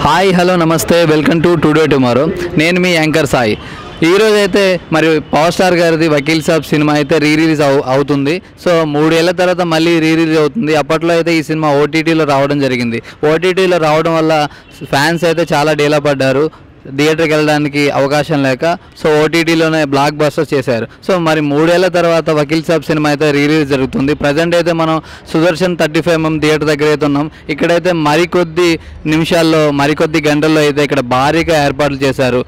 Hi hello నమస్తే welcome to today tomorrow. నేను మీ anchor Sai. ఈరోజు అయితే మరి పవర్ స్టార్ గారిది వకీల్ సాబ్ సినిమా అయితే రిలీజ్ అవుతుంది. సో 3 ఏళ్ల తర్వాత మళ్ళీ రిలీజ్ అవుతుంది. అప్పట్లో అయితే ఈ సినిమా ఓటీటీలో రావడం జరిగింది. ఓటీటీలో రావడం వల్ల ఫ్యాన్స్ అయితే చాలా డీలా పడ్డారు, థియేటర్కి వెళ్ళడానికి అవకాశం లేక. సో ఓటీటీలోనే బ్లాక్ బస్టర్ చేశారు. సో మరి 3 ఏళ్ల తర్వాత వకీల్ సాబ్ సినిమా అయితే రిలీజ్ జరుగుతుంది. ప్రజెంట్ అయితే మనం సుదర్శన్ 35mm థియేటర్ దగ్గర అయితే ఉన్నాం. ఇక్కడైతే మరికొద్ది గంటల్లో అయితే ఇక్కడ భారీగా ఏర్పాట్లు చేశారు.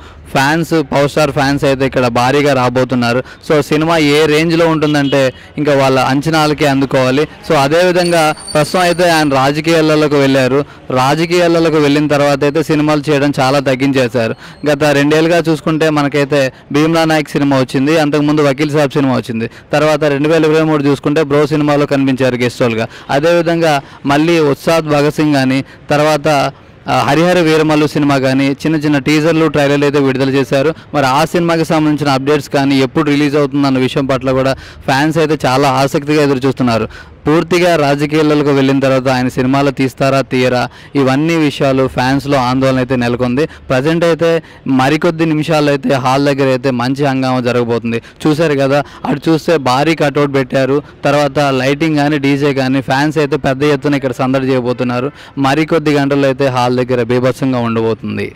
పవర్ స్టార్ ఫ్యాన్స్ అయితే ఇక్కడ భారీగా రాబోతున్నారు. సో సినిమా ఏ రేంజ్లో ఉంటుందంటే ఇంకా వాళ్ళ అంచనాలకే అందుకోవాలి. సో అదేవిధంగా ప్రస్తుతం అయితే ఆయన రాజకీయాలలోకి వెళ్ళారు. రాజకీయాలలోకి వెళ్ళిన తర్వాత అయితే సినిమాలు చేయడం చాలా తగ్గించేశారు. గత 2 ఏళ్ళుగా చూసుకుంటే మనకైతే భీమ్లా నాయక్ సినిమా వచ్చింది, అంతకుముందు వకీల్ సాబ్ సినిమా వచ్చింది. తర్వాత 2023 చూసుకుంటే బ్రో సినిమాలో కనిపించారు గెస్ట్ రోల్గా. అదేవిధంగా మళ్ళీ ఉత్సాద్ భగత్ సింగ్ కానీ, తర్వాత హరిహర వీరమల్లు సినిమా కానీ చిన్న చిన్న టీజర్లు ట్రైలర్లు అయితే విడుదల చేశారు. మరి ఆ సినిమాకి సంబంధించిన అప్డేట్స్ కానీ ఎప్పుడు రిలీజ్ అవుతుందన్న విషయం పట్ల కూడా ఫ్యాన్స్ అయితే చాలా ఆసక్తిగా ఎదురు చూస్తున్నారు. పూర్తిగా రాజకీయాలకు వెళ్ళిన తర్వాత ఆయన సినిమాలు తీస్తారా తీయరా, ఇవన్నీ విషయాలు ఫ్యాన్స్లో ఆందోళన అయితే నెలకొంది. ప్రజెంట్ అయితే మరికొద్ది నిమిషాలు అయితే హాల్ దగ్గర అయితే మంచి హంగామా జరగబోతుంది. చూశారు కదా, అటు చూస్తే భారీ కట్అవుట్ పెట్టారు. తర్వాత లైటింగ్ కానీ డీజే కానీ ఫ్యాన్స్ అయితే పెద్ద ఎత్తున ఇక్కడ సందడి చేయబోతున్నారు. మరికొద్ది గంటల్లో అయితే హాల్ దగ్గర బీభత్సంగా ఉండబోతుంది.